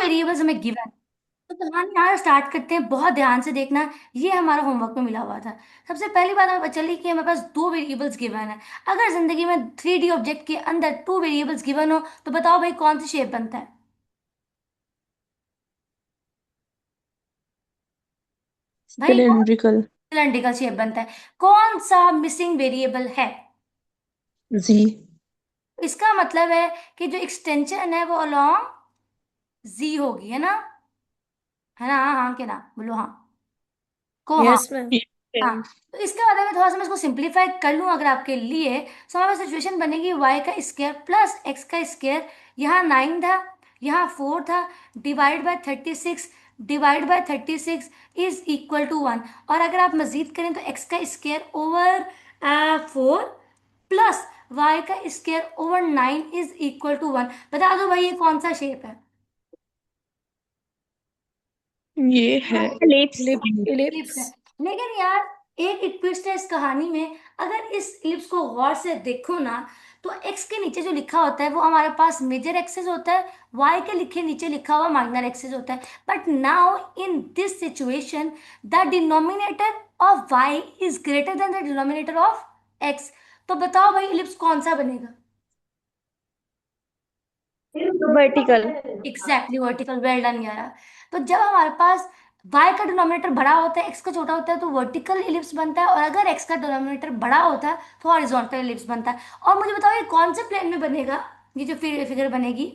Variables हमें given. तो हम यहाँ स्टार्ट करते हैं, बहुत ध्यान से देखना। ये हमारा होमवर्क में मिला हुआ था। सबसे पहली बात हमें पता चली कि हमारे पास दो वेरिएबल्स गिवन है। अगर जिंदगी में 3D ऑब्जेक्ट के अंदर टू वेरिएबल्स गिवन हो तो बताओ भाई कौन सी शेप बनता है? भाई सिलेंड्रिकल। सिलेंड्रिकल शेप बनता है। कौन सा मिसिंग वेरिएबल है? जी। इसका मतलब है कि जो एक्सटेंशन है वो अलोंग जी होगी, है ना? है ना? हाँ हाँ के ना बोलो हाँ को हाँ। Yes ma'am. हाँ। तो इसका मतलब मैं थोड़ा सा मैं इसको सिंप्लीफाई कर लूँ अगर आपके लिए, तो हमारे पास सिचुएशन बनेगी वाई का स्क्वायर प्लस एक्स का स्क्वायर। यहाँ 9 था, यहाँ 4 था, divide by 36, divide by 36 is equal to 1। और अगर आप मजीद करें तो एक्स का स्क्वायर ओवर 4 प्लस वाई का square over 9 is equal to 1। बता दो भाई ये कौन सा शेप है? ये है एलिप्स। लिविंग। इलिप्स है। एलिप्स। लेकिन यार एक ट्विस्ट है इस कहानी में। अगर इस इलिप्स को गौर से देखो ना, तो एक्स के नीचे जो लिखा होता है वो हमारे पास मेजर एक्सेस होता है, वाई के लिखे नीचे लिखा हुआ माइनर एक्सेस होता है। But now in this situation the denominator of y is greater than the denominator of x. तो बताओ भाई इलिप्स कौन सा बनेगा? Vertical. Exactly vertical, well done यार। तो जब हमारे पास y का डिनोमिनेटर बड़ा होता है, x का छोटा होता है, तो वर्टिकल इलिप्स बनता है। और अगर x का डिनोमिनेटर बड़ा होता है तो हॉरिजॉन्टल इलिप्स बनता है। और मुझे बताओ ये कौन से प्लेन में बनेगा? ये जो फिगर बनेगी।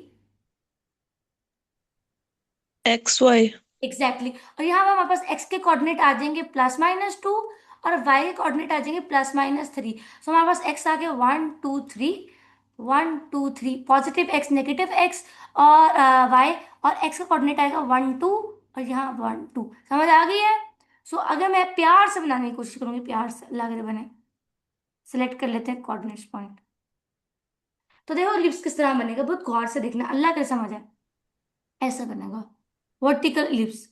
X Y. एग्जैक्टली और यहाँ पे हमारे पास x के कोऑर्डिनेट आ जाएंगे +-2 और y के कोऑर्डिनेट आ जाएंगे +-3। सो हमारे पास x आ गया 1 2 3, 1 2 3 पॉजिटिव x नेगेटिव x और y। और x का कोऑर्डिनेट आएगा 1 2 और यहाँ 1 2। समझ आ गई है? सो अगर मैं प्यार से बनाने की कोशिश करूंगी, प्यार से लग रहे बने, सिलेक्ट कर लेते हैं कोऑर्डिनेट्स पॉइंट। तो देखो लिप्स किस तरह बनेगा, बहुत गौर से देखना, अल्लाह का समझ है। ऐसा बनेगा वर्टिकल लिप्स।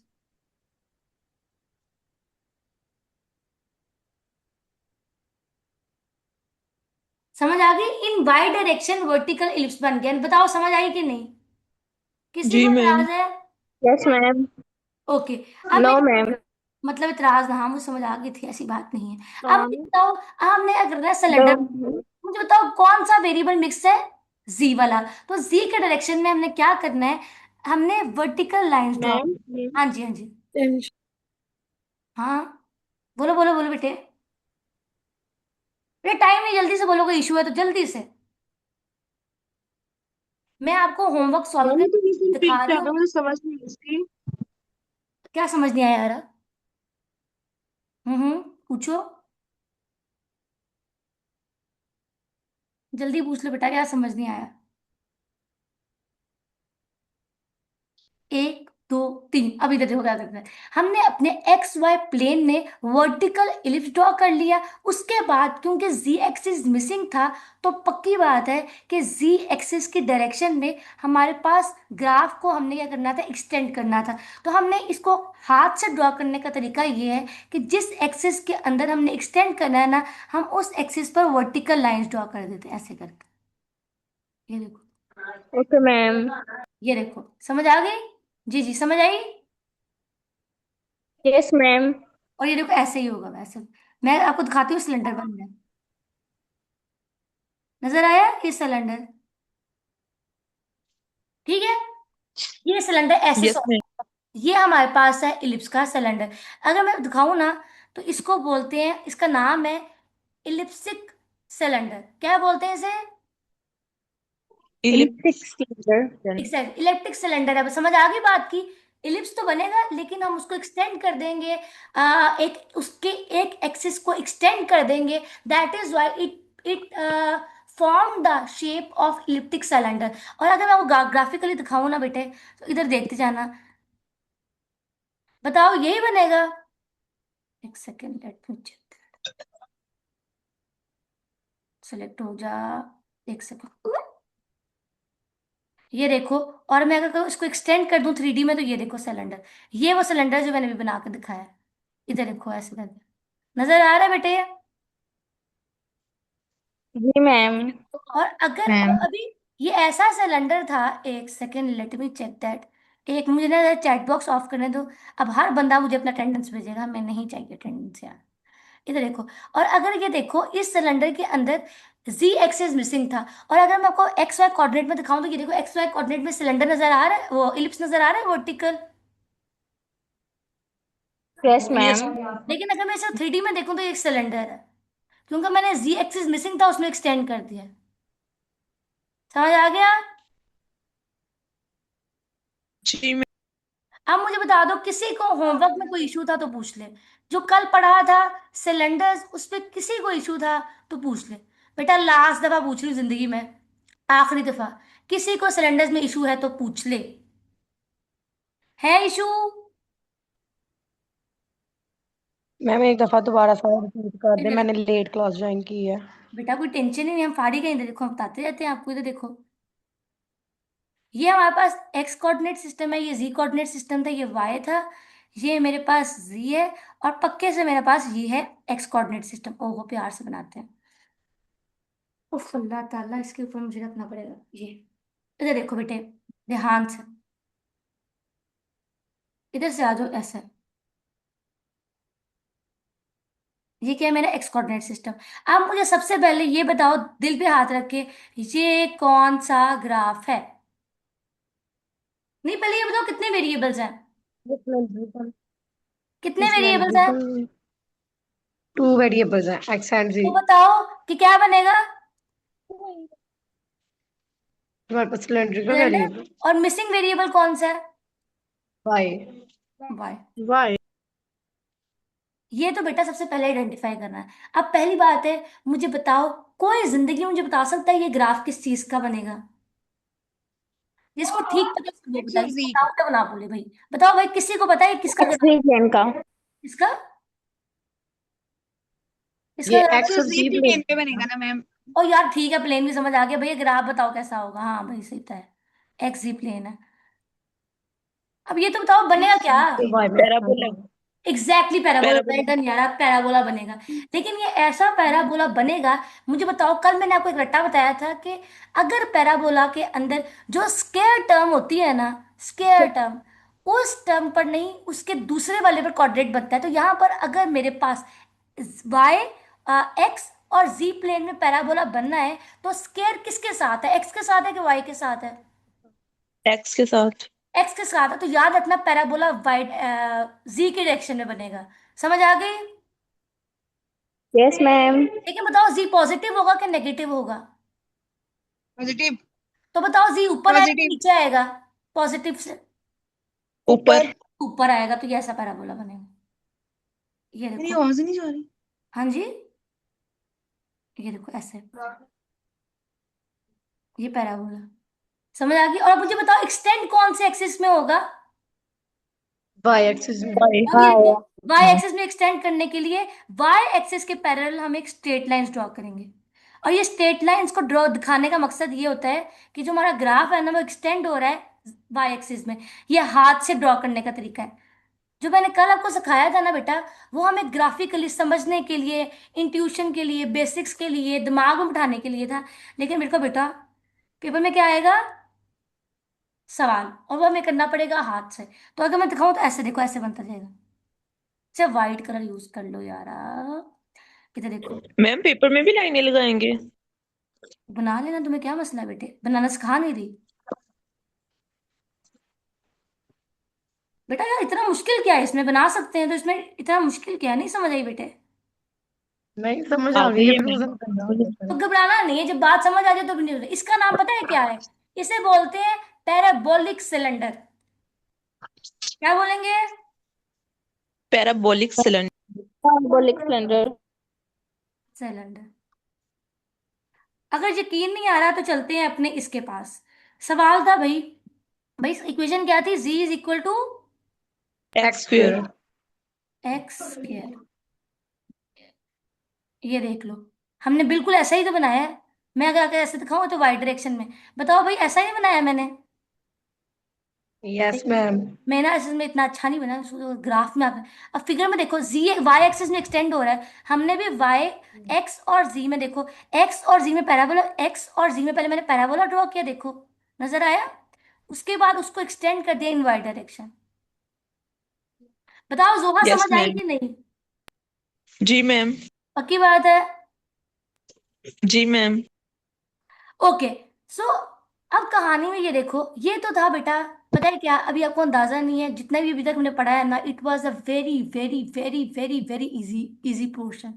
समझ आ गई? इन वाई डायरेक्शन वर्टिकल इलिप्स बन गया। बताओ समझ आई कि नहीं? किसी जी को मैम। इतराज है? Yes ma'am. ओके। अब नो मेरे मैम। मतलब इतराज ना, हाँ मुझे समझ आ गई थी, ऐसी बात नहीं है। अब हाँ। मुझे बताओ, हमने अगर ना दो। सिलेंडर, मुझे बताओ कौन सा वेरिएबल मिक्स है? जी वाला। तो जी के डायरेक्शन में हमने क्या करना है? हमने वर्टिकल लाइंस ड्रॉ। मैम। हाँ जी हाँ जी। टेंशन। हाँ बोलो बोलो बोलो बेटे। बेटे टाइम नहीं, जल्दी से बोलो, कोई इशू है तो जल्दी से। मैं आपको होमवर्क सॉल्व मैम कर तो ये दिखा रिपीट रही कर दो, हूँ। मुझे समझ नहीं इसकी। क्या समझ नहीं आया यार? पूछो, जल्दी पूछ लो बेटा, क्या समझ नहीं आया? 1 2 3, अभी तो देखो क्या करते हैं। हमने अपने एक्स वाई प्लेन में वर्टिकल इलिप्स ड्रॉ कर लिया। उसके बाद क्योंकि जी एक्सिस मिसिंग था, तो पक्की बात है कि जी एक्सिस की डायरेक्शन में हमारे पास ग्राफ को हमने क्या करना था, एक्सटेंड करना था। तो हमने इसको हाथ से ड्रॉ करने का तरीका ये है कि जिस एक्सिस के अंदर हमने एक्सटेंड करना है ना, हम उस एक्सिस पर वर्टिकल लाइंस ड्रॉ कर देते हैं ऐसे करके। ये देखो, ओके मैम। ये देखो, समझ आ गई? जी जी समझ आई। Yes ma'am. और ये देखो ऐसे ही होगा वैसे। मैं आपको दिखाती हूँ सिलेंडर बन रहा है। नजर आया ये सिलेंडर? ठीक है। ये सिलेंडर ऐसे यस मैम। ये हमारे पास है इलिप्स का सिलेंडर। अगर मैं दिखाऊं ना, तो इसको बोलते हैं, इसका नाम है इलिप्सिक सिलेंडर। क्या बोलते हैं इसे? इलिप। Elliptic cylinder. Exact electric cylinder है। अब समझ आ गई बात की? इलिप्स तो बनेगा लेकिन हम उसको एक्सटेंड कर देंगे, एक उसके एक एक्सिस को एक्सटेंड कर देंगे। That is why it it form the shape of elliptic cylinder. और अगर मैं वो ग्राफिकली दिखाऊं ना बेटे, तो इधर देखते जाना, बताओ यही बनेगा? एक second, let me check. Select हो जा, एक सेकेंड। ये देखो, और मैं अगर इसको एक्सटेंड कर दूं 3D में, तो ये देखो सिलेंडर। ये वो सिलेंडर जो मैंने भी बना के दिखाया है। इधर देखो ऐसे करके, नजर आ रहा है बेटे? जी मैम। और अगर, और मैम। अभी ये ऐसा सिलेंडर था, एक second let me check that. एक मुझे ना चैट बॉक्स ऑफ करने दो। अब हर बंदा मुझे अपना अटेंडेंस भेजेगा, मैं नहीं चाहिए अटेंडेंस यार। इधर देखो। और अगर ये देखो, इस सिलेंडर के अंदर जी एक्सिस मिसिंग था, और अगर मैं आपको एक्स वाई कोऑर्डिनेट में दिखाऊं तो ये देखो, एक्स वाई कोऑर्डिनेट में सिलेंडर नजर आ रहा है, वो इलिप्स नजर आ रहा है वर्टिकल। Yes, yes ma'am. लेकिन अगर मैं इसे थ्री डी में देखूं तो ये एक सिलेंडर है, क्योंकि मैंने जी एक्सिस मिसिंग था उसमें एक्सटेंड कर दिया। समझ आ गया? जी मैम। अब मुझे बता दो, किसी को होमवर्क में कोई इशू था तो पूछ ले। जो कल पढ़ा था सिलेंडर्स, उस पे किसी को इशू था तो पूछ ले। बेटा लास्ट दफा पूछ रही हूँ जिंदगी में, आखिरी दफा। किसी को सिलेंडर्स में इशू है तो पूछ ले। है इशू? मैम एक दफा दोबारा सारा रिपीट कर दे, इधर मैंने देखो। लेट क्लास ज्वाइन की है। बेटा कोई टेंशन ही नहीं, हम फाड़ी गए। इधर देखो, हम बताते रहते हैं आपको। इधर देखो, ये हमारे पास एक्स कोऑर्डिनेट सिस्टम है, ये जी कोऑर्डिनेट सिस्टम था, ये वाई था, ये मेरे पास जी है, और पक्के से मेरे पास ये है एक्स कोऑर्डिनेट सिस्टम। ओहो, प्यार से बनाते हैं। उफ अल्लाह ताला, इसके ऊपर मुझे रखना पड़ेगा ये। इधर देखो बेटे, ध्यान से। इधर से आ जाओ ऐसे। ये क्या है? मेरा एक्स कोऑर्डिनेट सिस्टम। अब मुझे सबसे पहले ये बताओ, दिल पे हाथ रख के, ये कौन सा ग्राफ है? नहीं, पहले ये बताओ कितने वेरिएबल्स हैं? सिलेंड्रिकल। कितने वेरिएबल्स हैं? सिलेंड्रिकल 2 वेरिएबल्स हैं, एक्स एंड जी। तो बताओ कि क्या बनेगा? तुम्हारे पास सिलेंड्रिकल सिलेंडर। वेरिएबल और मिसिंग वेरिएबल कौन सा है? वाई। वाई। वाई। ये तो बेटा सबसे पहले आइडेंटिफाई करना है। अब पहली बात है, मुझे बताओ, कोई जिंदगी में मुझे बता सकता है ये ग्राफ किस चीज का बनेगा? जिसको ठीक पता है उसको वो एक्स बताइए, और जिसको जी का। डाउट है वो ना बोले भाई। बताओ भाई, किसी को पता है किसका ग्राफ? XZ plane का. किसका? किसका ये ग्राफ एक्स है? एक्स और और जी जी प्लेन प्लेन। पे बनेगा ना मैम। ओ यार ठीक है, प्लेन भी समझ आ गया भैया, ग्राफ बताओ कैसा होगा। हाँ भाई सही था, एक्स जी प्लेन है। अब ये तो बताओ बनेगा एक्स क्या? जी ये प्लेन। वाई में parabola. Exactly parabola. Parabola. Done यार, आप पैराबोला बनेगा। लेकिन ये ऐसा पैराबोला बनेगा, मुझे बताओ, कल मैंने आपको एक रट्टा बताया था कि अगर पैराबोला के अंदर जो स्क्वायर टर्म होती है ना, स्क्वायर टर्म, उस टर्म पर नहीं, उसके दूसरे वाले पर कोऑर्डिनेट बनता है। तो यहाँ पर अगर मेरे पास वाई, एक्स और जी प्लेन में पैराबोला बनना है, तो स्क्वायर किसके साथ है? एक्स के साथ है कि वाई के साथ है? एक्स के साथ। एक्स के साथ है, तो याद रखना पैराबोला वाई जी के डायरेक्शन में बनेगा। समझ आ गई? Yes, ma'am. लेकिन बताओ, जी पॉजिटिव होगा कि नेगेटिव होगा? पॉजिटिव। तो बताओ, जी ऊपर आएगा कि पॉजिटिव। नीचे आएगा? पॉजिटिव से ऊपर। ऊपर आएगा, तो ये ऐसा पैराबोला बनेगा। ये मेरी देखो। आवाज ही नहीं जा रही। हाँ जी, ये देखो ऐसे, ये पैराबोला। समझ आ गई? और अब मुझे बताओ, एक्सटेंड कौन से एक्सिस में होगा? वाई एक्सिस में। वाई। अब ये देखो, Hi. वाई एक्सिस में एक्सटेंड करने के लिए वाई एक्सिस के पैरेलल हम एक स्ट्रेट लाइंस ड्रॉ करेंगे। और ये स्ट्रेट लाइंस को ड्रॉ दिखाने का मकसद ये होता है कि जो हमारा ग्राफ है ना, वो एक्सटेंड हो रहा है वाई एक्सिस में। ये हाथ से ड्रॉ करने का तरीका है। जो मैंने कल आपको सिखाया था ना बेटा, वो हमें ग्राफिकली समझने के लिए, इंट्यूशन के लिए, बेसिक्स के लिए, दिमाग में बिठाने के लिए था। लेकिन मेरे को बेटा, पेपर में क्या आएगा? सवाल, और वो हमें करना पड़ेगा हाथ से। तो अगर मैं दिखाऊं तो ऐसे देखो, ऐसे बनता जाएगा। अच्छा, व्हाइट कलर यूज कर लो यार। इधर देखो, मैम पेपर में भी लाइनें लगाएंगे? बना लेना, तुम्हें क्या मसला है बेटे, बनाना सिखा नहीं रही? बेटा यार, इतना मुश्किल क्या है इसमें? बना सकते हैं तो इसमें इतना मुश्किल क्या है? नहीं समझ आई बेटे? नहीं समझ आ आ गई गई है, है प्रूव करना मैम। तो होता घबराना नहीं है, जब बात समझ आ जाए तो भी नहीं होता। इसका नाम पता है क्या है? इसे बोलते हैं पैराबोलिक सिलेंडर। क्या बोलेंगे? Parabolic cylinder. Parabolic cylinder. Cylinder. अगर यकीन नहीं आ रहा तो चलते हैं अपने इसके पास। सवाल था भाई, भाई इक्वेशन क्या थी? जी इज इक्वल टू है। X x square. Square. X square. ये देख लो, हमने बिल्कुल ऐसा ही तो बनाया है। मैं अगर आकर ऐसे दिखाऊं तो वाई डायरेक्शन में। बताओ भाई, ऐसा ही बनाया मैंने? Yes ma'am. मैं ना इसमें इतना अच्छा नहीं बना, ग्राफ में आकर। अब फिगर में देखो, जी वाई एक्सिस में एक्सटेंड हो रहा है। हमने भी वाई, एक्स और जी में देखो, एक्स और जी में पैराबोला, एक्स और जी में पहले मैंने पैराबोला ड्रॉ किया, देखो नजर आया। उसके बाद उसको एक्सटेंड कर दिया इन वाई डायरेक्शन। बताओ जोहा, यस समझ आई मैम। कि नहीं? जी मैम। पक्की बात है? जी मैम। ओके। सो अब कहानी में ये देखो, ये तो था बेटा, पता है क्या, अभी आपको अंदाजा नहीं है, जितना भी अभी तक हमने पढ़ा है ना, it was a very very very very very easy easy portion.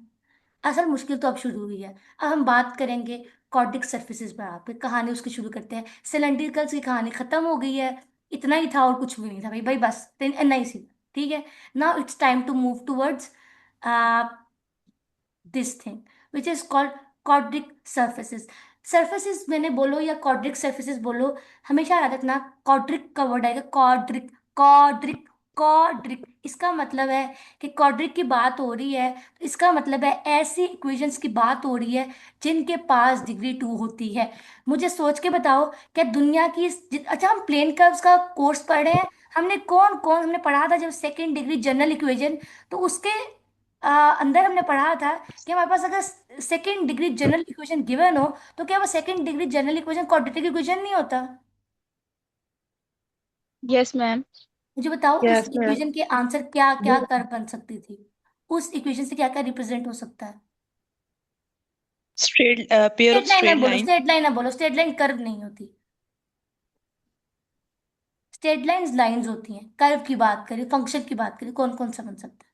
असल मुश्किल तो अब शुरू हुई है। अब हम बात करेंगे कॉर्डिक सर्फेसिस पर। आप कहानी उसकी शुरू करते हैं। सिलेंड्रिकल्स की कहानी खत्म हो गई है। इतना ही था और कुछ भी नहीं था भाई, भाई बस इतना ही सी। ठीक है। Now it's time to move towards this thing which is called quadric surfaces। surfaces मैंने बोलो या quadric surfaces बोलो, हमेशा याद रखना quadric का वर्ड आएगा, quadric। quadric quadric इसका मतलब है कि quadric की बात हो रही है, तो इसका मतलब है ऐसी इक्वेशंस की बात हो रही है जिनके पास डिग्री 2 होती है। मुझे सोच के बताओ, क्या दुनिया की अच्छा, हम प्लेन कर्व्स का कोर्स पढ़े हैं, हमने कौन कौन हमने पढ़ा था जब सेकेंड डिग्री जनरल इक्वेशन, तो उसके अंदर हमने पढ़ा था कि हमारे पास अगर second degree general equation given हो, तो क्या वो second degree general equation quadratic equation नहीं होता? Yes, ma'am. मुझे बताओ उस यस मैम। इक्वेशन के आंसर क्या क्या कर बन सकती थी, उस इक्वेशन से क्या क्या रिप्रेजेंट हो सकता है? Straight pair of straight line ना स्ट्रेट बोलो, लाइन। स्ट्रेट लाइन ना बोलो, स्ट्रेट लाइन कर्व नहीं होती। स्ट्रेट लाइंस लाइंस होती हैं। कर्व की बात करें, फंक्शन की बात करें, कौन कौन सा बन सकता है?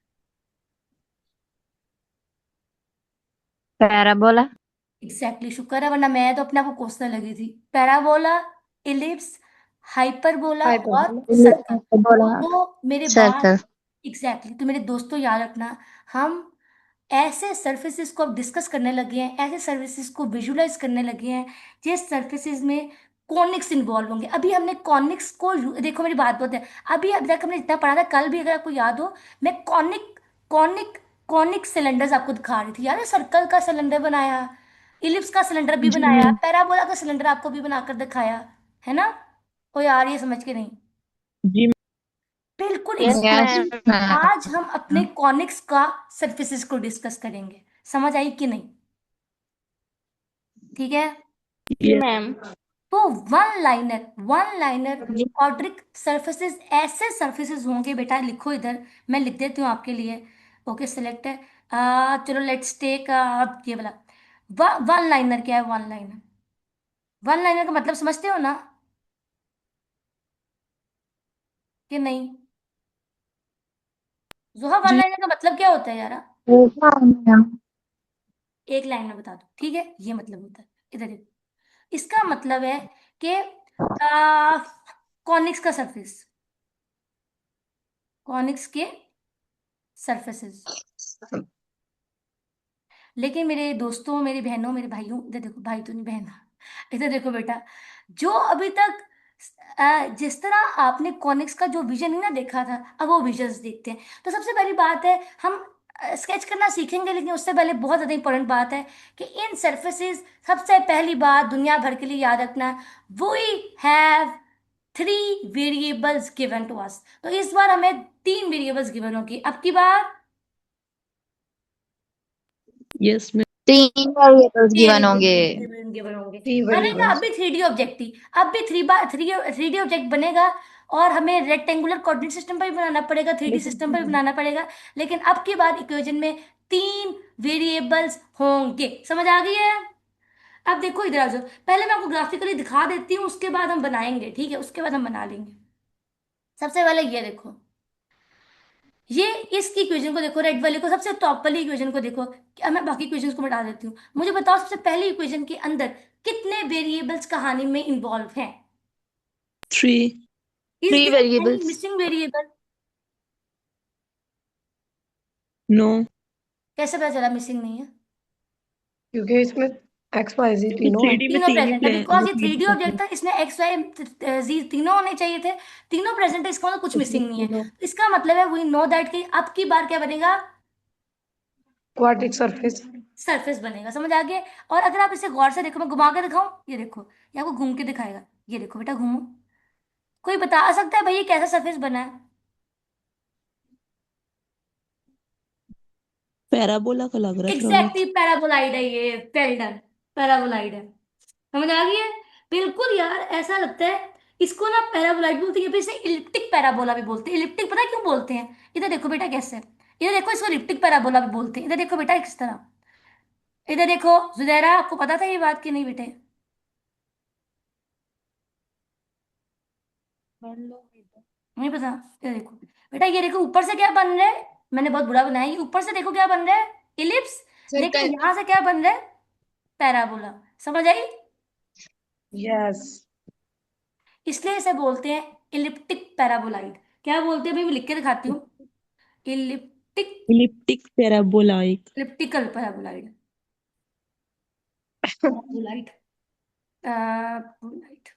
Parabola. एग्जैक्टली, शुक्र है, वरना मैं तो अपने आप को कोसने लगी थी। पैराबोला, इलिप्स, हाइपरबोला और हाइपरबोला। सर्कल। Parabola. तो मेरे बात, Circle. एग्जैक्टली तो मेरे दोस्तों याद रखना, हम ऐसे सर्फेसिस को अब डिस्कस करने लगे हैं, ऐसे सर्फेसिस को विजुलाइज करने लगे हैं जिस सर्फेसिस में कॉनिक्स इन्वॉल्व होंगे। अभी हमने कॉनिक्स को देखो, मेरी बात बहुत है, अभी तक हमने जितना पढ़ा था, कल भी अगर आपको याद हो, मैं कॉनिक कॉनिक कॉनिक सिलेंडर्स आपको दिखा रही थी, यार सर्कल का सिलेंडर बनाया, इलिप्स का सिलेंडर भी जी बनाया, मैम। पैराबोला का सिलेंडर आपको भी बनाकर दिखाया, है ना? ओ यार, ये समझ के नहीं, जी बिल्कुल Yes, एग्जैक्टली। ma'am. Ma'am. आज हम अपने कॉनिक्स का सर्फेसिस को डिस्कस करेंगे। समझ आई कि नहीं? ठीक है। जी यस। मैम। तो वन लाइनर क्वाड्रिक सरफेसेस ऐसे सरफेसेस होंगे बेटा, लिखो इधर, मैं लिख देती हूँ आपके लिए। ओके, सिलेक्ट है। चलो लेट्स टेक ये वाला। वन लाइनर क्या है? वन लाइनर, वन लाइनर का मतलब समझते हो ना कि नहीं? जोहा, वन जी लाइनर का मतलब क्या होता है यार? मैम। एक लाइन में बता दो, ठीक है? ये मतलब होता है, इधर देखो, इसका मतलब है कि कॉनिक्स का सरफेस, कॉनिक्स के सरफेसेस। लेकिन मेरे दोस्तों, मेरी बहनों, मेरे भाइयों, इधर देखो, भाई तो नहीं बहन, इधर देखो बेटा, जो अभी तक जिस तरह आपने कॉनिक्स का जो विजन ही ना देखा था, अब वो विजन्स देखते हैं। तो सबसे पहली बात है, हम स्केच करना सीखेंगे, लेकिन उससे पहले बहुत ज़्यादा इंपॉर्टेंट बात है कि इन सर्फेसेस, सबसे पहली बात दुनिया भर के लिए याद रखना, we have three variables given to us. तो इस बार हमें तीन वेरिएबल्स गिवन होगी अब की बार। Yes ma'am. तीन वेरिएबल्स गिवन होंगे। गिवन होंगे। थ्री बनेगा अब वेरिएबल्स। भी थ्री डी ऑब्जेक्ट, अब भी थ्री डी ऑब्जेक्ट बनेगा, और हमें रेक्टेंगुलर कोऑर्डिनेट सिस्टम पर भी बनाना पड़ेगा, थ्री डी सिस्टम पर भी बनाना पड़ेगा, लेकिन अब की बार इक्वेशन में तीन वेरिएबल्स होंगे। समझ आ गई है? अब देखो इधर आ जाओ, पहले मैं आपको ग्राफिकली दिखा देती हूँ, उसके बाद हम बनाएंगे, ठीक है? उसके बाद हम बना लेंगे। सबसे पहले ये देखो, ये इस इक्वेशन को देखो, रेड वाले को, सबसे टॉप वाली इक्वेशन को देखो। अब मैं बाकी इक्वेशंस को मिटा देती हूँ। मुझे बताओ, सबसे पहली इक्वेशन के अंदर कितने वेरिएबल्स कहानी में इन्वॉल्व हैं? Three. Is three there any variables. Missing variable? No. कैसे पता चला मिसिंग नहीं है? क्योंकि इसमें एक्स वाई जी क्योंकि तीनों थ्री है। डी में तीनों तीन ही प्रेजेंट है, प्लेन बिकॉज वो ये तीन थ्री ही डी होते हैं। ऑब्जेक्ट था, इसमें एक्स वाई जी तीनों होने चाहिए थे, तीनों प्रेजेंट है, इसका मतलब कुछ इसमें मिसिंग नहीं है। तीनों इसका मतलब है वी नो दैट कि अब की बार क्या बनेगा? Quadric surface. सरफेस बनेगा। समझ आ गया? और अगर आप इसे गौर से देखो, मैं घुमा के दिखाऊं, ये देखो, ये आपको घूम के दिखाएगा, ये देखो बेटा, घूमो। कोई बता सकता है भाई ये कैसा सरफेस बना है? पैराबोला का लग रहा है थोड़ा एग्जैक्टली बहुत। पैराबोलाइड है ये, वेल डन, पैराबोलाइड है। समझ आ गई है? बिल्कुल यार, ऐसा लगता है इसको ना पैराबोलाइड बोलते हैं, या फिर इसे इलिप्टिक पैराबोला भी बोलते हैं। इलिप्टिक पता है क्यों बोलते हैं? इधर देखो बेटा कैसे है। इधर देखो, इसको इलिप्टिक पैराबोला भी बोलते हैं। इधर देखो बेटा किस तरह। इधर देखो जुदैरा, आपको पता था ये बात कि नहीं बेटे? नहीं पता? इधर देखो बेटा, ये देखो ऊपर से क्या बन रहा है। मैंने बहुत बुरा बनाया, ये ऊपर से देखो क्या बन रहा है, इलिप्स। लेकिन सर्कल। यहां से क्या बन रहा है, पैराबोला। समझ आई? यस। इसलिए इसे बोलते हैं इलिप्टिक पैराबोलाइड। क्या बोलते हैं भाई, मैं लिख के दिखाती हूँ। Elliptic, Elliptic paraboloid. Elliptical paraboloid. Paraboloid, paraboloid.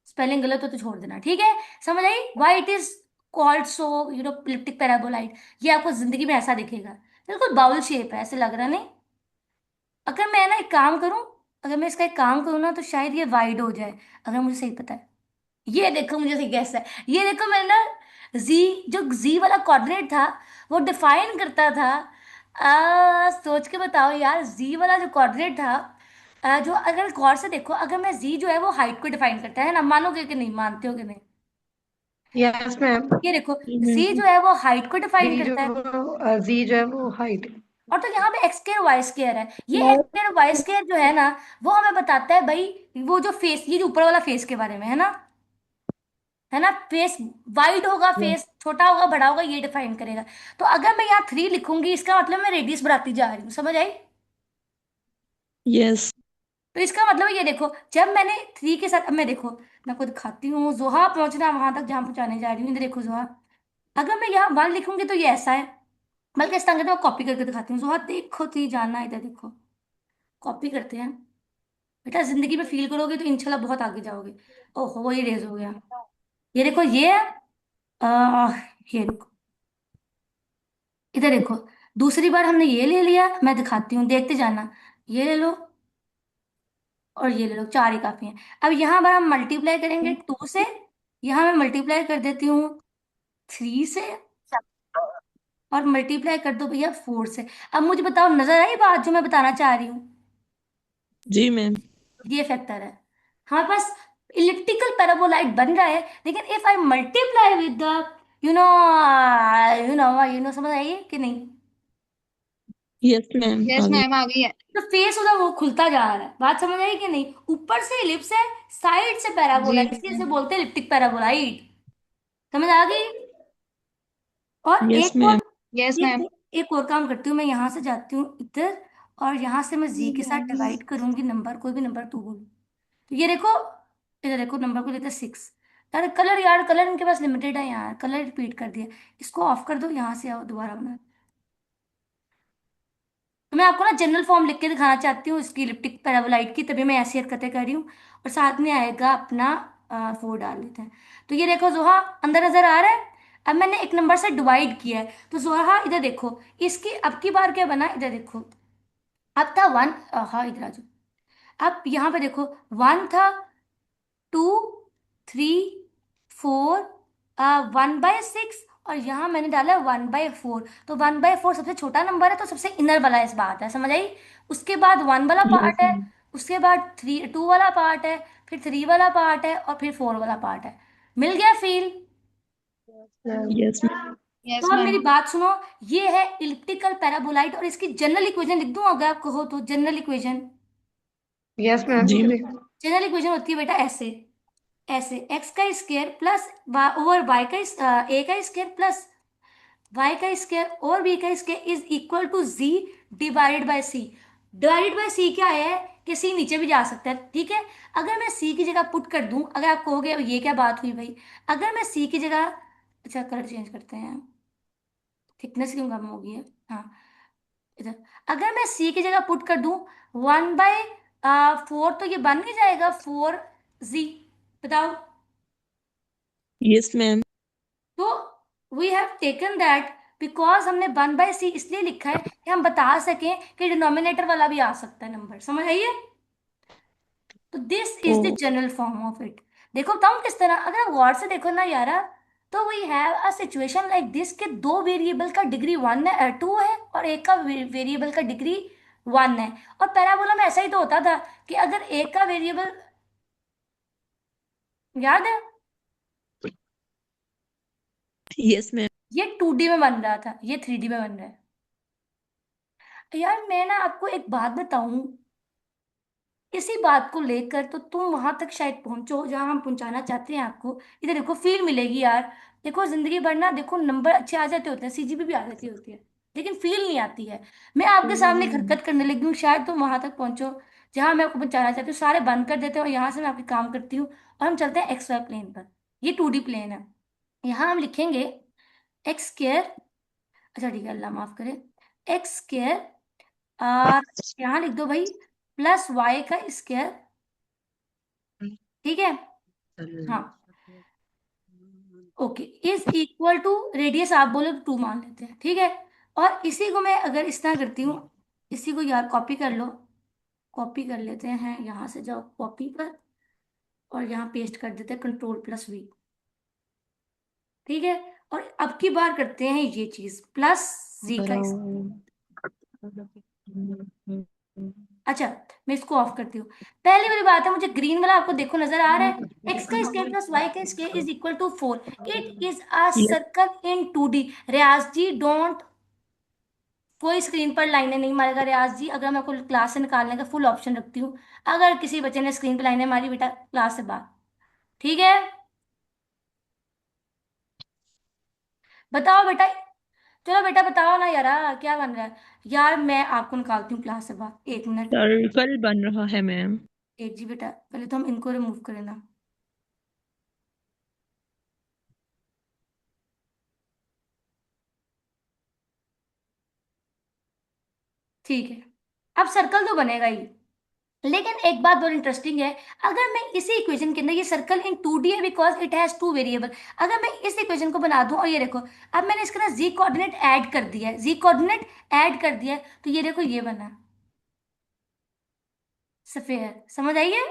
Spelling गलत हो तो छोड़ देना, ठीक है? समझ I why it is called so, elliptic paraboloid? ये आपको जिंदगी में ऐसा दिखेगा, बिल्कुल बाउल शेप है, ऐसे लग रहा नहीं? अगर मैं ना एक काम करूं, अगर मैं इसका एक काम करूं ना, तो शायद ये वाइड हो जाए, अगर मुझे सही पता है। ये देखो, मुझे सही गैस है। ये देखो, मैंने ना जी, जो जी वाला कोऑर्डिनेट था वो डिफाइन करता था। सोच के बताओ यार, जी वाला जो कोऑर्डिनेट था, जो अगर गौर से देखो, अगर मैं जी जो है वो हाइट को डिफाइन करता है ना, मानोगे कि नहीं, मानते हो कि नहीं? Yes ma'am. ये देखो, जी Mhm. जो है वो हाइट को डिफाइन डी जो करता है। जी जो है वो हाइट। और तो यहाँ पे एक्स स्क्वायर वाई स्क्वायर है। ये एक्स स्क्वायर वाई स्क्वायर जो है ना, वो हमें बताता है भाई, वो जो फेस, ये जो ऊपर वाला फेस के बारे में है ना, है ना? फेस वाइड होगा, फेस छोटा होगा, बड़ा होगा, ये डिफाइन करेगा। तो अगर मैं यहाँ 3 लिखूंगी, इसका मतलब मैं रेडियस बढ़ाती जा रही हूँ। समझ आई? Yes. तो इसका मतलब ये देखो, जब मैंने 3 के साथ, अब मैं देखो, मैं आपको दिखाती हूँ जोहा पहुंचना वहां तक जहां पहुंचाने जा रही हूँ। इधर देखो जोहा, अगर मैं यहाँ 1 लिखूंगी तो ये ऐसा है। बल्कि इस तरह मैं कॉपी करके दिखाती हूँ। जोहा देखो, थी जाना, इधर देखो, कॉपी करते हैं। बेटा जिंदगी में फील करोगे तो इंशाल्लाह बहुत आगे जाओगे। ओहो, ये रेज हो गया। ये देखो, ये है, ये देखो, इधर देखो। दूसरी बार हमने ये ले लिया, मैं दिखाती हूँ, देखते जाना। ये ले लो और ये ले लो, 4 ही काफी है। अब यहाँ पर हम मल्टीप्लाई करेंगे 2 से। यहाँ मैं मल्टीप्लाई कर देती हूँ 3 से, और मल्टीप्लाई कर दो भैया 4 से। अब मुझे बताओ, नजर आई बात जो मैं बताना चाह रही हूँ? जी मैम. ये फैक्टर है हमारे पास। इलिप्टिकल पैराबोलाइड बन रहा है, लेकिन if I multiply with the, you know समझ आइए कि नहीं? Yes ma'am. यस आगे. मैम आ गई है। तो फेस उधर वो खुलता जा रहा है, बात समझ आई कि नहीं? ऊपर से इलिप्स है, साइड से जी पैराबोलाइड, इसलिए इसे बोलते हैं इलिप्टिक पैराबोलाइड। समझ आ गई? और Yes एक और, मैम. Yes ma'am. एक और काम करती हूँ, मैं यहाँ से जाती हूँ इधर, और यहाँ से मैं जी के साथ डिवाइड करूंगी नंबर, कोई भी नंबर तू बोल। तो ये देखो, इधर देखो, नंबर को लेते हैं 6। यार कलर, यार कलर इनके पास लिमिटेड है यार, कलर रिपीट कर दिया। इसको ऑफ कर दो, यहाँ से आओ दोबारा बना। तो मैं आपको ना जनरल फॉर्म लिख के दिखाना चाहती हूँ इसकी, इलिप्टिक पैराबोलाइड की, तभी मैं ऐसी हरकतें कर रही हूँ। और साथ में आएगा अपना 4 डाल लेते हैं। तो ये देखो जोहा, अंदर नजर आ रहा है? अब मैंने एक नंबर से डिवाइड किया है, तो जोहा इधर देखो, इसकी अब की बार क्या बना, इधर देखो। अब था 1, हाँ इधर आ जाओ। अब यहाँ पे देखो, 1 था, 2, 3, 4, 1/6, और यहाँ मैंने डाला 1/4। तो 1/4 सबसे छोटा नंबर है, तो सबसे इनर वाला इस बात है, समझ आई? उसके बाद 1 वाला Yes पार्ट है, मैम. उसके बाद 2 वाला पार्ट है, फिर 3 वाला पार्ट है, और फिर 4 वाला पार्ट है। मिल गया फील? Yes ma'am. तो यस अब मैम। मेरी बात सुनो, ये है इलिप्टिकल पैराबोलाइड, और इसकी जनरल इक्वेशन लिख दूं अगर आप कहो तो। General equation, yes ma'am. जी जनरल इक्वेशन होती है बेटा ऐसे, ऐसे एक्स का स्क्वायर प्लस ओवर वाई का ए का स्क्वायर प्लस वाई का स्क्वायर और बी का square is equal to z divided by c. Divided by c क्या है, कि सी नीचे भी जा सकता है, ठीक है? अगर मैं सी की जगह पुट कर दूं, अगर आप कहोगे "अब ये क्या बात हुई भाई"। अगर मैं सी की जगह, अच्छा कलर चेंज करते हैं, थिकनेस क्यों कम होगी है, हाँ इधर। अगर मैं सी की जगह पुट कर दूं 1/4, तो ये बन नहीं जाएगा 4 जी? बताओ। Yes ma'am. तो we have taken that, because हमने 1/c इसलिए लिखा है कि हम बता सकें कि डिनोमिनेटर वाला भी आ सकता है नंबर। समझ आइए? तो this is the Oh. General form of it. देखो बताऊं किस तरह, अगर आप गौर से देखो ना यारा, तो we have a situation like this के दो वेरिएबल का डिग्री 1 है, 2 है, और एक का वेरिएबल का डिग्री 1 है। और पैराबोला में ऐसा ही तो होता था कि अगर एक का वेरिएबल, याद है? Yes ma'am. ये 2D में बन रहा था, ये 3D में बन रहा है। यार मैं ना आपको एक बात बताऊं, इसी बात को लेकर तो तुम वहां तक शायद पहुंचो जहां हम पहुंचाना चाहते हैं आपको। इधर देखो फील मिलेगी यार। देखो जिंदगी भर ना, देखो नंबर अच्छे आ जाते होते हैं, सीजीपी भी आ जाती होती है, लेकिन फील नहीं आती है। मैं आपके सामने एक हरकत करने लगी हूँ, शायद तुम वहां तक पहुंचो जहां मैं आपको पहुंचाना चाहती हूँ। सारे बंद कर देते हैं और यहाँ से मैं आपके काम करती हूँ और हम चलते हैं एक्स वाई प्लेन पर। ये 2D प्लेन है। यहाँ हम लिखेंगे एक्स स्क्र, अच्छा ठीक है, अल्लाह माफ करे, एक्स स्क्र, यहाँ लिख दो भाई प्लस वाई का स्क्वायर। ठीक है, हाँ, okay, is equal to, radius आप बोलो तो 2 मान लेते हैं, ठीक है। और इसी को मैं अगर इस तरह करती हूँ, इसी को यार कॉपी कर लो, कॉपी कर लेते हैं, यहाँ से जाओ कॉपी पर और यहाँ पेस्ट कर देते हैं Ctrl+V। ठीक है, और अब की बार करते हैं ये चीज प्लस जी का अच्छा, मैं इसको ऑफ करती हूँ। पहली वाली बात है, मुझे ग्रीन वाला आपको देखो नजर आ रहा है, एक्स का स्क्वायर प्लस वाई का square is equal to 4। It is a yes circle in 2D। Riyaz ji don't, कोई स्क्रीन पर लाइनें नहीं मारेगा रियाज जी, अगर मैं आपको क्लास से निकालने का फुल ऑप्शन रखती हूँ। अगर किसी बच्चे ने स्क्रीन पर लाइनें मारी, बेटा क्लास से बाहर। ठीक है, बताओ बेटा, चलो बेटा बताओ ना यार, क्या बन रहा है? यार मैं आपको निकालती हूँ क्लास से बाहर, 1 मिनट। सर्कल बन रहा है मैम। एक जी बेटा, पहले तो हम इनको रिमूव करें ना। ठीक है, अब सर्कल तो बनेगा ही, लेकिन एक बात बहुत इंटरेस्टिंग है। अगर मैं इसी इक्वेशन के अंदर, ये सर्कल इन 2D है बिकॉज इट हैज 2 वेरिएबल, अगर मैं इस इक्वेशन को बना दूं और ये देखो, अब मैंने इसके अंदर जी कोऑर्डिनेट ऐड कर दिया है, जी कोऑर्डिनेट ऐड कर दिया है, तो ये देखो ये बना सफेयर, समझ आइए?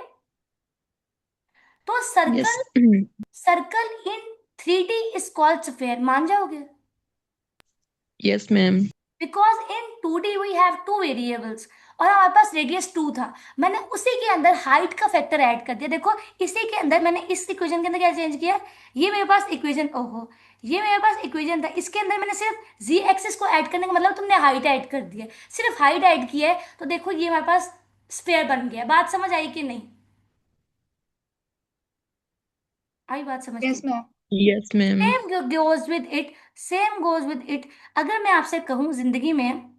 तो yes circle, circle in 3D is called sphere, मान जाओगे? Yes ma'am. Because in 2D we have 2 variables और हमारे पास रेडियस 2 था। मैंने उसी के अंदर हाइट का फैक्टर ऐड कर दिया, देखो इसी के अंदर मैंने इस इक्वेशन के अंदर क्या चेंज किया, ये मेरे पास इक्वेशन, ओहो, ये मेरे पास इक्वेशन था, इसके अंदर मैंने सिर्फ जी एक्सिस को ऐड करने का मतलब तुमने हाइट ऐड कर दिया, सिर्फ हाइट ऐड किया है, तो देखो ये हमारे पास स्फेयर बन गया। बात समझ आई कि नहीं? आई बात समझ के? Yes, ma'am. Yes ma'am. Same goes with it, same goes with it. अगर मैं आपसे कहूं जिंदगी में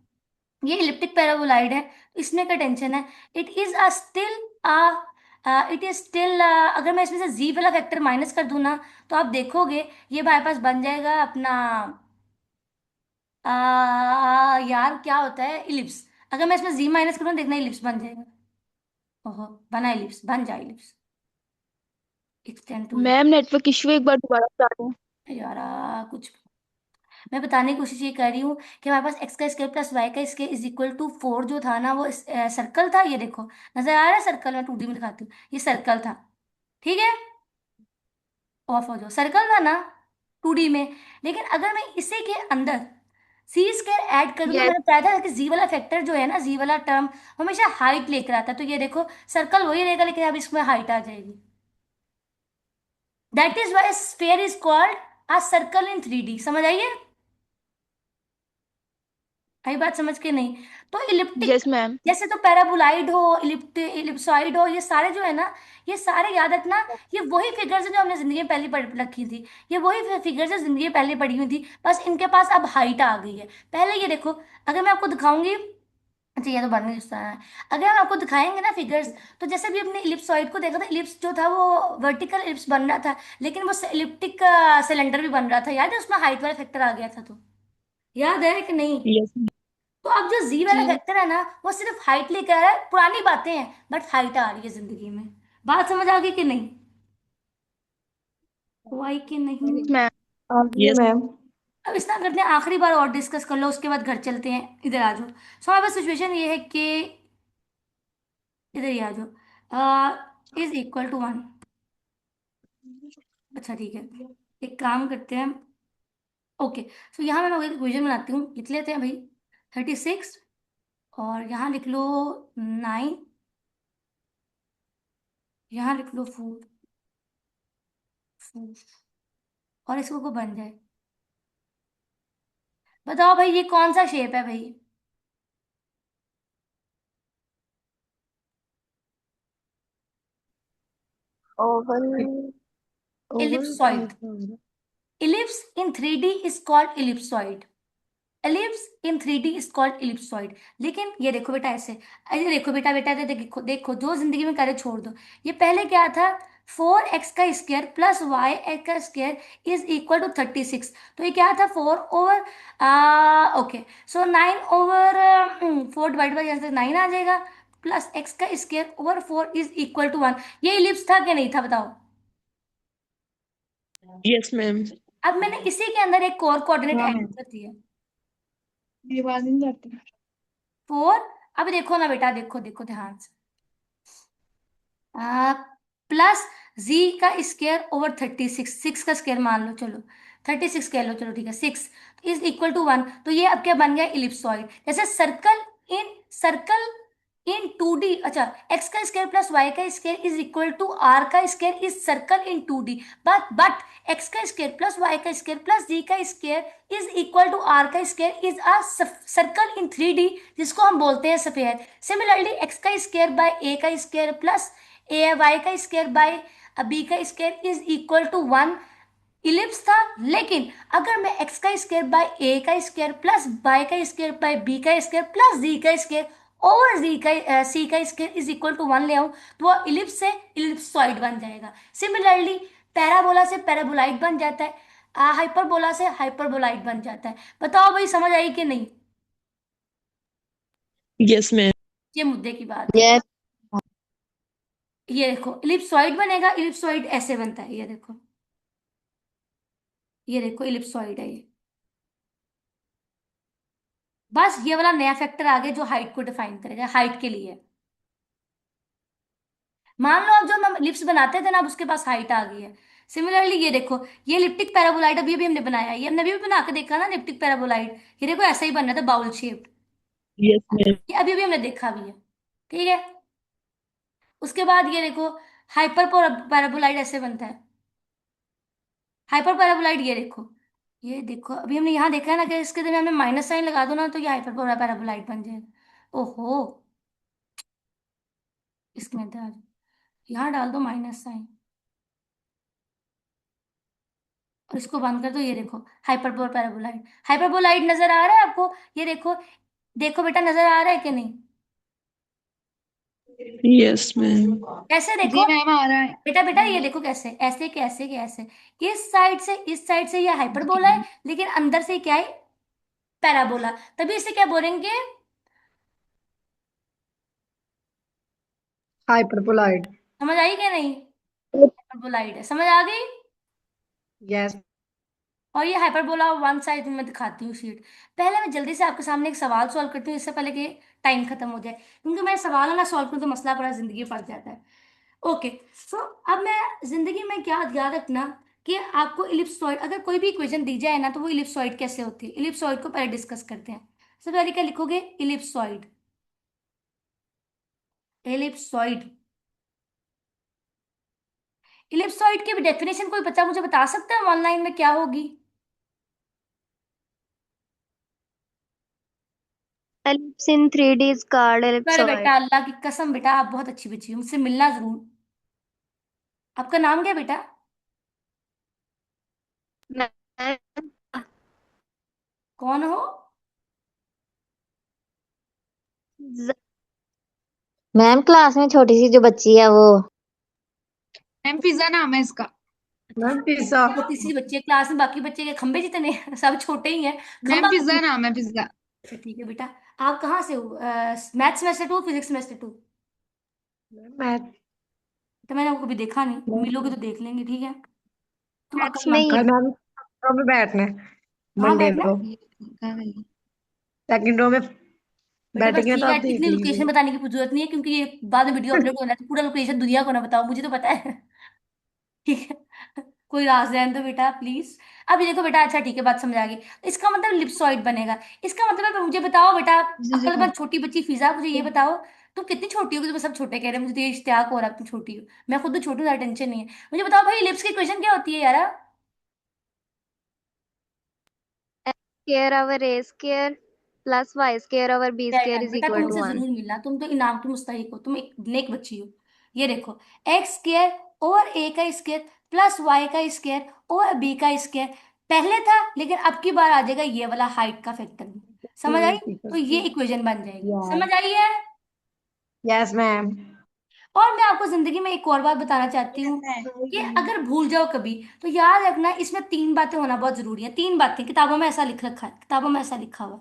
ये इलिप्टिक पैराबोलाइड है, तो इसमें क्या टेंशन है? It is a still it is still, अगर मैं इसमें से जी वाला फैक्टर माइनस कर दूं ना, तो आप देखोगे ये हमारे पास बन जाएगा अपना, यार क्या होता है, इलिप्स। अगर मैं इसमें जी माइनस करूँ, देखना इलिप्स बन जाएगा। ओहो, बना इलिप्स, बन जाए ellipse, extend to ma'am network issue, एक बार दोबारा बता दें। यार कुछ, मैं बताने की कोशिश ये कर रही हूँ कि हमारे पास एक्स का स्क्वायर प्लस वाई का स्क्वायर इज इक्वल टू 4 जो था ना, वो सर्कल था, ये देखो नजर आ रहा है सर्कल, मैं 2D में दिखाती हूँ, ये सर्कल था। ठीक है, ऑफ हो जाओ, सर्कल था ना 2D में। लेकिन अगर मैं इसी के अंदर सी स्क्वायर ऐड कर दूं, तो यस। मैंने बताया था कि जी वाला फैक्टर जो है ना, जी वाला टर्म हमेशा हाइट लेकर आता है, तो ये देखो सर्कल वही रहेगा, लेकिन अब इसमें हाइट आ जाएगी। That is why sphere is called a circle in 3D, समझ आइए? आई बात समझ के नहीं? तो इलिप्टिक, यस मैम। जैसे तो पैराबोलाइड हो, इलिप्सॉइड हो, ये सारे जो है ना, ये सारे याद रखना, ये वही फिगर्स हैं जो हमने जिंदगी में पहले पढ़ रखी थी, ये वही फिगर्स हैं जिंदगी में पहले पढ़ी हुई थी, बस इनके पास अब हाइट आ गई है। पहले ये देखो, अगर मैं आपको दिखाऊंगी, अच्छा ये तो बनने जैसा है, अगर हम आपको दिखाएंगे ना फिगर्स, तो जैसे भी अपने इलिप्सॉइड को देखा था, इलिप्स जो था वो वर्टिकल इलिप्स बन रहा था, लेकिन वो इलिप्टिक सिलेंडर भी बन रहा था, याद है? उसमें हाइट वाला फैक्टर आ गया था, तो याद है कि नहीं? यस तो अब जो जी वाला जी। फैक्टर है ना, वो सिर्फ हाइट लेकर आ रहा है, पुरानी बातें हैं बट हाइट आ रही है जिंदगी में। बात समझ आ गई कि नहीं? हुआ कि नहीं? Yes ma'am. हाँ जी यस मैम। अब इस तरह करते हैं, आखिरी बार और डिस्कस कर लो, उसके बाद घर चलते हैं, इधर आ जाओ। सो हमारे पास सिचुएशन ये है कि, इधर ही आ जाओ, इज इक्वल टू 1। अच्छा ठीक है, एक काम करते हैं, ओके। सो यहाँ मैं एक इक्वेशन बनाती हूँ, लिख लेते हैं भाई 36, और यहाँ लिख लो 9, यहाँ लिख लो 4। और इसको को बन जाए। बताओ भाई ये कौन सा शेप है भाई? Oval. Oval ellipsoid. Ellipse in 3D is called ellipsoid. Ellipse in 3D is called ellipsoid. लेकिन ये देखो बेटा ऐसे, अरे देखो बेटा बेटा देखो देखो, जो जिंदगी में करे छोड़ दो। ये पहले क्या था? 4x का स्क्वायर प्लस वाई एक्स का स्क्वायर इज इक्वल टू 36। तो ये क्या था? 4 over, okay, so 9 over 4 divide by 9 आ जाएगा, प्लस एक्स का square over 4 is equal to 1। ये इलिप्स था कि नहीं था बताओ? Yes, ma'am. अब मैंने इसी के अंदर एक और कोऑर्डिनेट हाँ ऐड मैम, कर दिया, मेरी आवाज नहीं जाती। 4। अब देखो ना बेटा, देखो देखो ध्यान से, प्लस जी का स्क्वायर ओवर 36, 6 का स्क्वायर मान लो, चलो 36 कह लो, चलो ठीक है, 6 इज इक्वल टू 1। तो ये अब क्या बन गया? इलिप्सॉइड। जैसे सर्कल इन 2D, अच्छा, एक्स का स्क्वायर प्लस वाई का square is equal to r का square is circle in 2D। But x का स्क्वायर प्लस वाई का स्क्वायर प्लस जी का square is equal to r का square is a circle in 3D, जिसको हम बोलते हैं स्फीयर। सिमिलरली एक्स का स्क्वायर बाय ए का स्क्वायर प्लस ए वाई का स्क्वायर बाय बी का square is equal to 1 ellipse था। लेकिन अगर मैं एक्स का स्क्वायर बाय ए का स्क्वायर प्लस वाई का स्क्वायर बाय बी का स्क्वायर प्लस जी का स्क्वायर ओवर जी का सी का स्क्वायर इज इक्वल टू 1 ले आऊं, तो वो इलिप्स से इलिप्सॉइड बन जाएगा। सिमिलरली पैराबोला से पैराबोलाइड बन जाता है, हाइपरबोला से हाइपरबोलाइड बन जाता है। बताओ भाई समझ आई कि नहीं? Yes, ma'am. ये मुद्दे की बात है। यस। ये देखो इलिप्सॉइड बनेगा, इलिप्सॉइड ऐसे बनता है, ये देखो, ये देखो इलिप्सॉइड है ये। बस ये वाला नया फैक्टर आ गया जो हाइट को डिफाइन करेगा, हाइट के लिए। मान लो अब जो हम लिप्स बनाते थे ना, अब उसके पास हाइट आ गई है। सिमिलरली ये देखो, ये इलिप्टिक पैराबोलाइड अभी अभी हमने बनाया, ये हमने अभी भी बना के देखा ना इलिप्टिक पैराबोलाइड। ये देखो ऐसा ही बन रहा था, बाउल शेप्ड। Yes, ma'am. ये अभी अभी हमने देखा भी है, ठीक है। उसके बाद ये देखो, हाइपर पैराबोलाइड ऐसे बनता है। हाइपर पैराबोलाइड ये देखो, ये देखो अभी हमने यहाँ देखा है ना कि इसके लिए हमने माइनस साइन लगा दो ना, तो ये हाइपर पैराबोलाइड बन जाएगा। ओहो, इसमें यहाँ डाल दो माइनस साइन और इसको बंद कर दो, ये देखो हाइपरबोल पैराबोलाइड। हाइपरबोलाइड नजर आ रहा है आपको? ये देखो, देखो बेटा नजर आ रहा है कि नहीं? Yes, ma'am. कैसे जी देखो मैम आ रहा है। बेटा, बेटा ये देखो कैसे, ऐसे कैसे कैसे, इस साइड से ये हाइपरबोला है, लेकिन अंदर से क्या है? पैराबोला। तभी इसे क्या बोलेंगे? हाइपरपोलाइड। समझ आई क्या नहीं? हाइपरबोलाइड है, समझ आ गई? यस। और ये हाइपरबोला वन साइड में दिखाती हूँ शीट। पहले मैं जल्दी से आपके सामने एक सवाल सॉल्व करती हूँ, इससे पहले कि टाइम खत्म हो जाए, क्योंकि मैं सवाल ना सॉल्व करूँ तो मसला पूरा जिंदगी पड़ जाता है। ओके, सो अब मैं जिंदगी में क्या याद रखना कि आपको इलिप्सॉइड, अगर कोई भी इक्वेशन दी जाए ना, तो वो इलिप्सॉइड कैसे होती है, इलिप्सॉइड को पहले डिस्कस करते हैं। सबसे पहले क्या लिखोगे? इलिप्सॉइड। इलिप्सॉइड, इलिप्सॉइड की डेफिनेशन कोई बच्चा मुझे बता सकता है ऑनलाइन में क्या होगी? Ellipse in 3D is called अरे ellipsoid. बेटा अल्लाह की कसम बेटा, आप बहुत अच्छी बच्ची हो, मुझसे मिलना जरूर। आपका नाम क्या है बेटा? मैम कौन हो? मैम क्लास में छोटी सी जो बच्ची है वो। मैम फिजा नाम है इसका। Ma'am pizza. छोटी सी बच्ची है क्लास में, बाकी बच्चे के खंबे जितने हैं, सब छोटे ही हैं। मैम खंबा फिजा नाम है, फिजा। अच्छा, ठीक है बेटा। आप कहाँ से हो? Math semester 2, physics semester 2? Math. तो मैंने आपको कभी देखा नहीं, मिलोगे तो देख लेंगे, ठीक है। तुम मैथ्स में अक्लमंद ही हो। है। कल मैम में बैठना है। कहाँ मंडे बैठना है? को सेकंड रो में बेटा बस बैठेंगे ठीक तो है, आप देख इतनी लोकेशन लीजिए। बताने की जरूरत नहीं है, क्योंकि ये बाद में वीडियो अपलोड होना है, तो पूरा लोकेशन दुनिया को ना बताओ, मुझे तो पता है। ठीक है, कोई राज रहने दो बेटा प्लीज। अब ये देखो बेटा, अच्छा ठीक है, बात समझ आ गई। इसका मतलब लिप्सॉइड बनेगा। इसका मतलब है, मुझे बताओ बेटा, अक्लमंद छोटी बच्ची फिजा, मुझे ये बताओ, तुम कितनी छोटी हो कि तुम्हें सब छोटे कह रहे हैं, मुझे तो ये इश्तियाक हो रहा है तुम छोटी हो। मैं खुद तो छोटी हूँ, ज्यादा टेंशन नहीं है। मुझे बताओ भाई, इलिप्स की इक्वेशन क्या होती है यार? Square over a square plus y square over b well square done is बेटा, इक्वल टू तुमसे 1। जरूर मिलना, तुम तो इनाम की मुस्तहिक हो, तुम एक नेक बच्ची हो। ये देखो, एक्स स्क्वायर ओवर ए का स्क्वायर प्लस वाई का स्क्वायर ओवर बी का स्क्वायर पहले था, लेकिन अब की बार आ जाएगा ये वाला हाइट का फैक्टर भी। समझ आई? तो ये इक्वेशन बन जाएगी, समझ आई है? Yes ma'am. और मैं आपको जिंदगी में एक और बात बताना चाहती हूँ कि अगर भूल जाओ कभी, तो याद रखना इसमें तीन बातें होना बहुत जरूरी है। तीन बातें किताबों में ऐसा लिख रखा है, किताबों में ऐसा लिखा हुआ।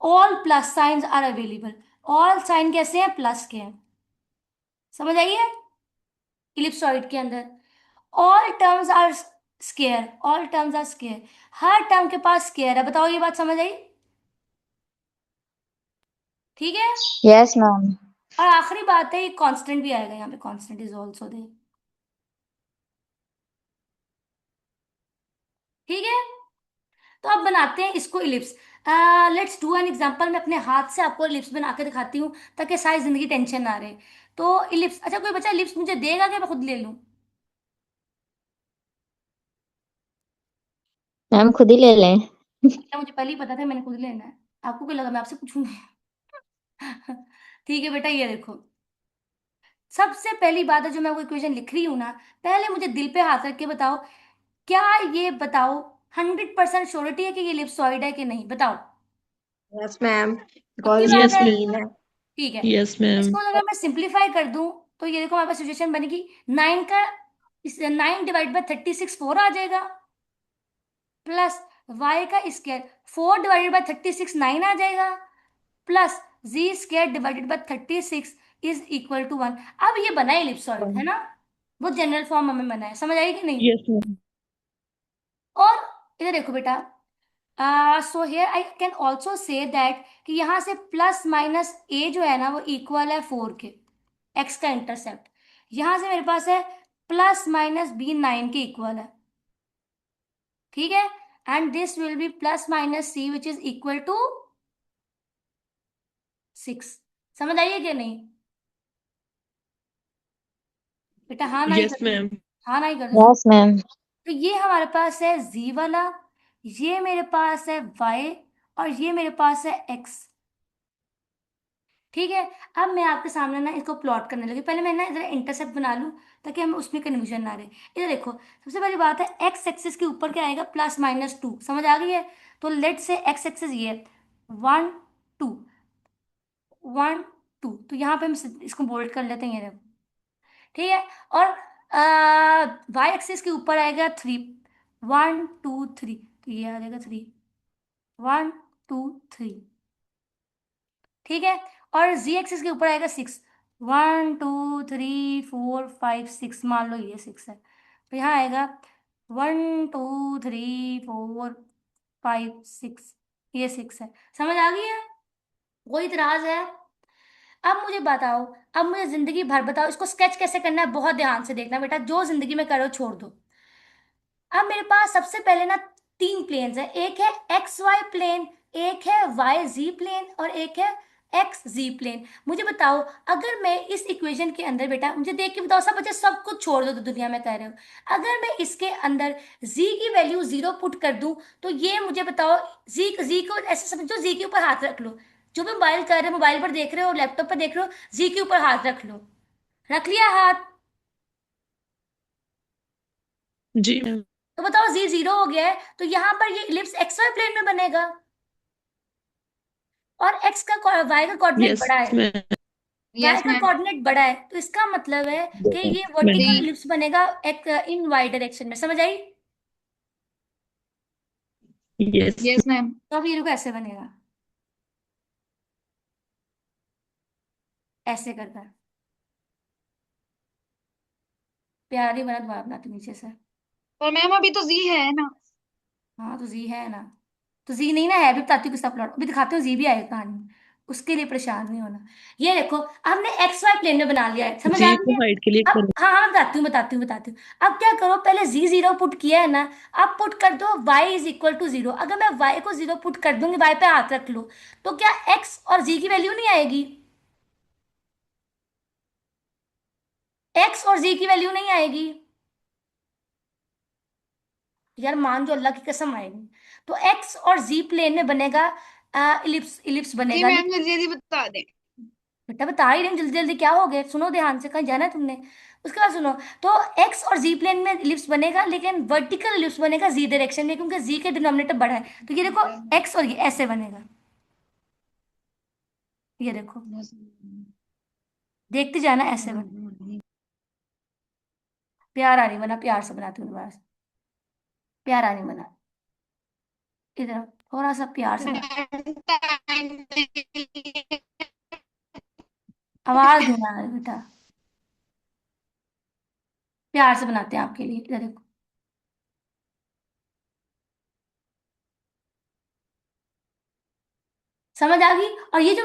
All plus science are available. All sign कैसे हैं? प्लस के हैं। समझ आइए? इलिप्सॉइड के अंदर all terms are square, all terms are square, हर टर्म के पास स्केयर है। बताओ, ये बात समझ आई? ठीक है। Yes ma'am. और आखिरी बात है, ये कांस्टेंट भी आएगा यहाँ पे, कांस्टेंट इज आल्सो देयर। ठीक है। तो अब बनाते हैं इसको ellipse. Let's do an example. मैं अपने हाथ से आपको इलिप्स बना के दिखाती हूँ, ताकि सारी जिंदगी टेंशन ना रहे। तो इलिप्स, अच्छा कोई बच्चा इलिप्स मुझे देगा कि मैं खुद ले लूँ? मैम खुद ही ले लें। क्या, मुझे पहले ही पता था मैंने खुद लेना है। आपको क्या लगा मैं आपसे पूछूंगी? ठीक है बेटा, ये देखो, सबसे पहली बात है जो मैं वो इक्वेशन लिख रही हूँ ना, पहले मुझे दिल पे हाथ रख के बताओ, क्या ये बताओ 100% श्योरिटी है कि ये इलिप्सॉइड है कि नहीं? बताओ। यस मैम, पक्की बिकॉज बात Yes, है? मीन है। ठीक है। yes, इसको ma'am. अगर मैं सिंप्लीफाई कर दूं, तो ये देखो हमारे पास सिचुएशन बनेगी। 9 का, इस 9 डिवाइड बाय 36 4 आ जाएगा, प्लस वाई का स्क्वायर 4 डिवाइडेड बाय 36 9 आ जाएगा, plus z square divided by 36 is equal to 1। अब ये बना है इलिप्सॉइड, है ना? वो जनरल फॉर्म हमें बना है, समझ आएगी नहीं? Yes, ma'am. और इधर देखो बेटा, so here I can also say that कि यहाँ से प्लस माइनस ए जो है ना, वो इक्वल है 4 के। एक्स का इंटरसेप्ट यहां से मेरे पास है प्लस माइनस बी 9 के इक्वल है। ठीक है। And this will be plus minus c which is equal to 6। समझ आइए कि नहीं? बेटा हाँ ना ही कर Yes, दो, ma'am. हाँ ना ही कर दो जल्दी। Yes ma'am. तो ये हमारे पास है जी वाला, ये मेरे पास है वाई, और ये मेरे पास है एक्स। ठीक है। अब मैं आपके सामने ना इसको प्लॉट करने लगी। पहले मैं ना इधर इंटरसेप्ट बना लूं, ताकि हमें उसमें कन्फ्यूजन ना रहे। इधर देखो, सबसे पहली बात है, एक्स एक्सिस के ऊपर क्या आएगा? +-2। समझ आ गई है? तो लेट से एक्स एक्सिस ये 1 2 1 2, तो यहाँ पे हम इसको बोल्ड कर लेते हैं, ये देखो। ठीक है। और वाई एक्सिस के ऊपर आएगा 3, 1 2 3, तो ये आ जाएगा 3, 1 2 3। ठीक है। और जी एक्सिस के ऊपर आएगा 6, 1 2 3 4 5 6, मान लो ये 6 है, तो यहाँ आएगा 1 2 3 4 5 6, ये 6 है। समझ आ गई है? कोई इतराज है? अब मुझे बताओ, अब मुझे जिंदगी भर बताओ इसको स्केच कैसे करना है। बहुत ध्यान से देखना बेटा, जो जिंदगी में करो छोड़ दो। अब मेरे पास सबसे पहले ना तीन प्लेन्स है, एक है एक्स वाई प्लेन, एक है वाई जी प्लेन, और एक है एक्स जी प्लेन। मुझे बताओ, अगर मैं इस इक्वेशन के अंदर, बेटा मुझे देख के बताओ, सब बच्चे सब कुछ छोड़ दो तो दुनिया में कह रहे हो, अगर मैं इसके अंदर जी की वैल्यू 0 पुट कर दूं, तो ये मुझे बताओ, जी जी को ऐसे समझो, जी के ऊपर हाथ रख लो। जो भी मोबाइल कर रहे हो, मोबाइल पर देख रहे हो, लैपटॉप पर देख रहे हो, जी के ऊपर हाथ रख लो। रख लिया हाथ? जी, ma'am. तो बताओ, जी 0 हो गया है, तो यहाँ पर ये इलिप्स एक्स वाई प्लेन में बनेगा, और एक्स का वाई का कोऑर्डिनेट Yes, बड़ा है, ma'am. वाई यस का मैम। कोऑर्डिनेट बड़ा है, तो इसका मतलब है कि Yes, ये ma'am. वर्टिकल जी। इलिप्स बनेगा एक इन वाई डायरेक्शन में। समझ आई? Yes, yes ma'am. तो अब ये देखो ऐसे बनेगा, ऐसे करकर। प्यारी बना, दोबारा बनाती हूँ नीचे से। पर मैम अभी तो जी है ना। हाँ तो जी है ना, तो जी नहीं ना है, अभी बताती हूँ किसका प्लॉट, अभी दिखाती हूँ, जी भी आएगा कहानी में, उसके लिए परेशान नहीं होना। ये देखो, हमने एक्स वाई प्लेन में बना लिया है, समझ आ जी गई को है? हाइट के लिए अब कर हाँ हाँ, बताती हूँ। अब क्या करो, पहले जी 0 पुट किया है ना, अब पुट कर दो वाई इज इक्वल टू 0। अगर मैं वाई को 0 पुट कर दूंगी, वाई पे हाथ रख लो, तो क्या एक्स और जी की वैल्यू नहीं आएगी? एक्स और जी की वैल्यू नहीं आएगी यार, मान जो अल्लाह की कसम आएगी। तो एक्स और जी प्लेन में बनेगा इलिप्स, इलिप्स जी बनेगा। मैम जल्दी जल्दी बता दें। बेटा बता ही रही हूँ, जल्दी जल्दी क्या हो गया, सुनो ध्यान से, कहीं जाना है तुमने। उसके बाद सुनो, तो एक्स और जी प्लेन में इलिप्स बनेगा, लेकिन वर्टिकल इलिप्स बनेगा जी डायरेक्शन में, क्योंकि जी के डिनोमिनेटर बड़ा है। तो ये देखो, एक्स और ये ऐसे बनेगा, ये देखो, देखते जाना, ऐसे बने। प्यार आ रही बना, प्यार से बनाती हूँ दोबारा से, प्यार आ रही बना, इधर आओ, थोड़ा सा प्यार से बना, आवाज नहीं आ रही बेटा, प्यार से बनाते हैं आपके लिए, इधर देखो, समझ आ गई। और ये जो